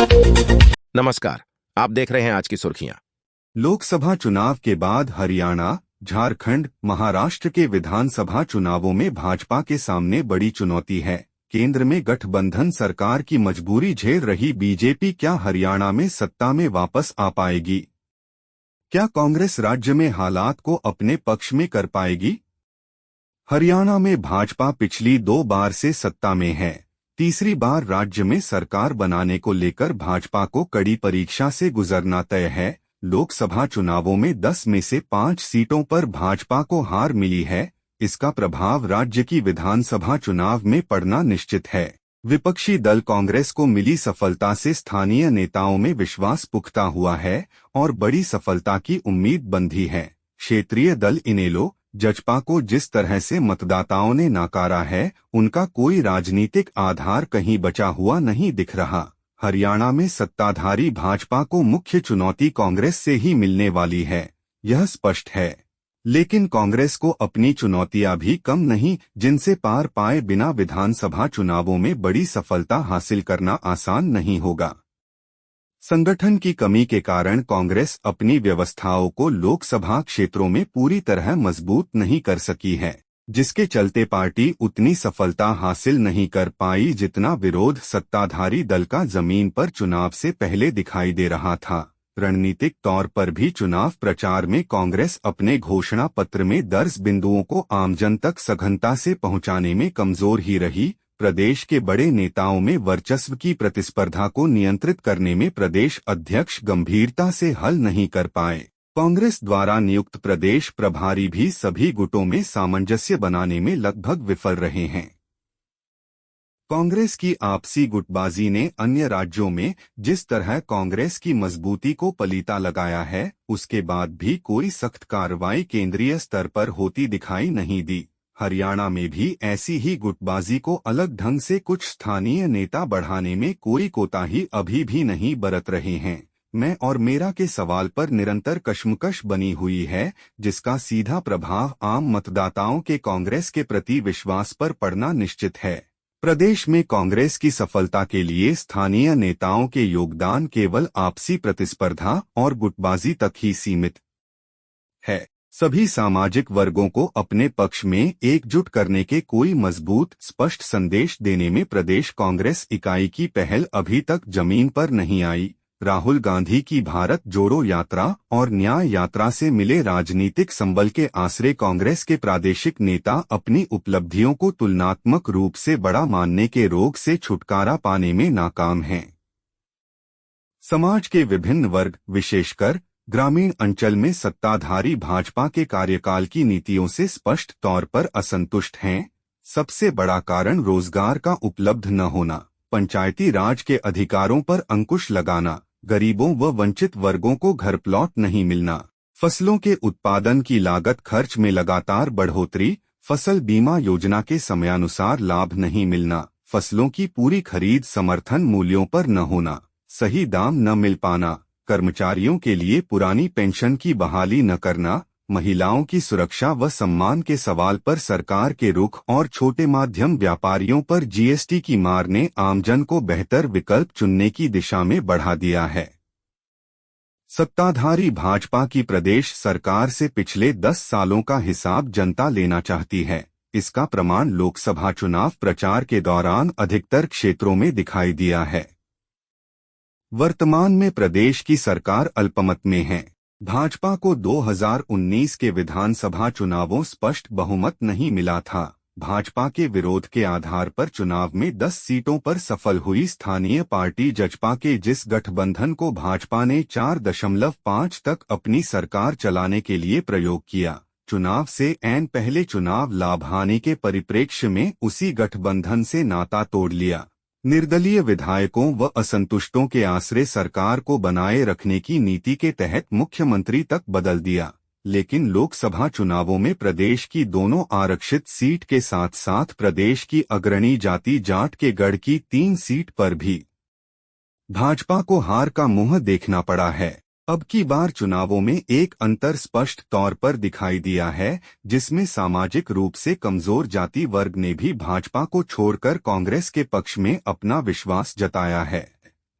नमस्कार। आप देख रहे हैं आज की सुर्खियां। लोकसभा चुनाव के बाद हरियाणा, झारखंड, महाराष्ट्र के विधानसभा चुनावों में भाजपा के सामने बड़ी चुनौती है। केंद्र में गठबंधन सरकार की मजबूरी झेल रही बीजेपी क्या हरियाणा में सत्ता में वापस आ पाएगी? क्या कांग्रेस राज्य में हालात को अपने पक्ष में कर पाएगी? हरियाणा में भाजपा पिछली 2 बार से सत्ता में है। तीसरी बार राज्य में सरकार बनाने को लेकर भाजपा को कड़ी परीक्षा से गुजरना तय है। लोकसभा चुनावों में 10 में से 5 सीटों पर भाजपा को हार मिली है। इसका प्रभाव राज्य की विधानसभा चुनाव में पड़ना निश्चित है। विपक्षी दल कांग्रेस को मिली सफलता से स्थानीय नेताओं में विश्वास पुख्ता हुआ है और बड़ी सफलता की उम्मीद बंधी है। क्षेत्रीय दल इनेलो, जजपा को जिस तरह से मतदाताओं ने नकारा है, उनका कोई राजनीतिक आधार कहीं बचा हुआ नहीं दिख रहा। हरियाणा में सत्ताधारी भाजपा को मुख्य चुनौती कांग्रेस से ही मिलने वाली है, यह स्पष्ट है। लेकिन कांग्रेस को अपनी चुनौतियां भी कम नहीं, जिनसे पार पाए बिना विधानसभा चुनावों में बड़ी सफलता हासिल करना आसान नहीं होगा। संगठन की कमी के कारण कांग्रेस अपनी व्यवस्थाओं को लोकसभा क्षेत्रों में पूरी तरह मजबूत नहीं कर सकी है, जिसके चलते पार्टी उतनी सफलता हासिल नहीं कर पाई जितना विरोध सत्ताधारी दल का जमीन पर चुनाव से पहले दिखाई दे रहा था। रणनीतिक तौर पर भी चुनाव प्रचार में कांग्रेस अपने घोषणा पत्र में दर्ज बिंदुओं को आमजन तक सघनता से पहुंचाने में कमजोर ही रही। प्रदेश के बड़े नेताओं में वर्चस्व की प्रतिस्पर्धा को नियंत्रित करने में प्रदेश अध्यक्ष गंभीरता से हल नहीं कर पाए। कांग्रेस द्वारा नियुक्त प्रदेश प्रभारी भी सभी गुटों में सामंजस्य बनाने में लगभग विफल रहे हैं। कांग्रेस की आपसी गुटबाजी ने अन्य राज्यों में जिस तरह कांग्रेस की मजबूती को पलीता लगाया है, उसके बाद भी कोई सख्त कार्रवाई केंद्रीय स्तर पर होती दिखाई नहीं दी। हरियाणा में भी ऐसी ही गुटबाजी को अलग ढंग से कुछ स्थानीय नेता बढ़ाने में कोई कोताही अभी भी नहीं बरत रहे हैं। मैं और मेरा के सवाल पर निरंतर कशमकश बनी हुई है, जिसका सीधा प्रभाव आम मतदाताओं के कांग्रेस के प्रति विश्वास पर पड़ना निश्चित है। प्रदेश में कांग्रेस की सफलता के लिए स्थानीय नेताओं के योगदान केवल आपसी प्रतिस्पर्धा और गुटबाजी तक ही सीमित है। सभी सामाजिक वर्गों को अपने पक्ष में एकजुट करने के कोई मजबूत स्पष्ट संदेश देने में प्रदेश कांग्रेस इकाई की पहल अभी तक जमीन पर नहीं आई। राहुल गांधी की भारत जोड़ो यात्रा और न्याय यात्रा से मिले राजनीतिक संबल के आसरे कांग्रेस के प्रादेशिक नेता अपनी उपलब्धियों को तुलनात्मक रूप से बड़ा मानने के रोग से छुटकारा पाने में नाकाम हैं। समाज के विभिन्न वर्ग, विशेषकर ग्रामीण अंचल में सत्ताधारी भाजपा के कार्यकाल की नीतियों से स्पष्ट तौर पर असंतुष्ट हैं। सबसे बड़ा कारण रोजगार का उपलब्ध न होना, पंचायती राज के अधिकारों पर अंकुश लगाना, गरीबों व वंचित वर्गों को घर प्लॉट नहीं मिलना, फसलों के उत्पादन की लागत खर्च में लगातार बढ़ोतरी, फसल बीमा योजना के समयानुसार लाभ नहीं मिलना, फसलों की पूरी खरीद समर्थन मूल्यों पर न होना, सही दाम न मिल पाना, कर्मचारियों के लिए पुरानी पेंशन की बहाली न करना, महिलाओं की सुरक्षा व सम्मान के सवाल पर सरकार के रुख और छोटे माध्यम व्यापारियों पर जीएसटी की मार ने आमजन को बेहतर विकल्प चुनने की दिशा में बढ़ा दिया है। सत्ताधारी भाजपा की प्रदेश सरकार से पिछले 10 सालों का हिसाब जनता लेना चाहती है। इसका प्रमाण लोकसभा चुनाव प्रचार के दौरान अधिकतर क्षेत्रों में दिखाई दिया है। वर्तमान में प्रदेश की सरकार अल्पमत में है। भाजपा को 2019 के विधानसभा चुनावों स्पष्ट बहुमत नहीं मिला था। भाजपा के विरोध के आधार पर चुनाव में 10 सीटों पर सफल हुई स्थानीय पार्टी जजपा के जिस गठबंधन को भाजपा ने 4.5 तक अपनी सरकार चलाने के लिए प्रयोग किया, चुनाव से ऐन पहले चुनाव लाभ हानि के परिप्रेक्ष्य में उसी गठबंधन से नाता तोड़ लिया। निर्दलीय विधायकों व असंतुष्टों के आसरे सरकार को बनाए रखने की नीति के तहत मुख्यमंत्री तक बदल दिया। लेकिन लोकसभा चुनावों में प्रदेश की दोनों आरक्षित सीट के साथ साथ प्रदेश की अग्रणी जाति जाट के गढ़ की 3 सीट पर भी भाजपा को हार का मुंह देखना पड़ा है। अब की बार चुनावों में एक अंतर स्पष्ट तौर पर दिखाई दिया है, जिसमें सामाजिक रूप से कमजोर जाति वर्ग ने भी भाजपा को छोड़कर कांग्रेस के पक्ष में अपना विश्वास जताया है।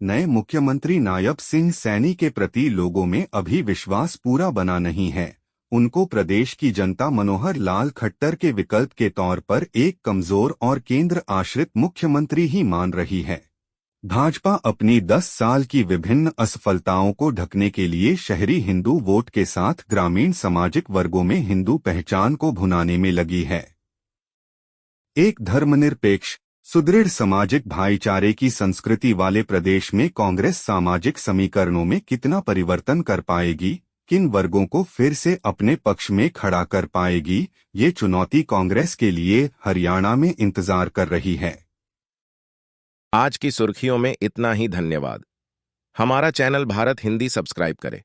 नए मुख्यमंत्री नायब सिंह सैनी के प्रति लोगों में अभी विश्वास पूरा बना नहीं है। उनको प्रदेश की जनता मनोहर लाल खट्टर के विकल्प के तौर पर एक कमजोर और केंद्र आश्रित मुख्यमंत्री ही मान रही है। भाजपा अपनी 10 साल की विभिन्न असफलताओं को ढकने के लिए शहरी हिंदू वोट के साथ ग्रामीण सामाजिक वर्गों में हिंदू पहचान को भुनाने में लगी है। एक धर्मनिरपेक्ष, सुदृढ़ सामाजिक भाईचारे की संस्कृति वाले प्रदेश में कांग्रेस सामाजिक समीकरणों में कितना परिवर्तन कर पाएगी, किन वर्गों को फिर से अपने पक्ष में खड़ा कर पाएगी, ये चुनौती कांग्रेस के लिए हरियाणा में इंतजार कर रही है। आज की सुर्खियों में इतना ही। धन्यवाद। हमारा चैनल भारत हिंदी सब्सक्राइब करें।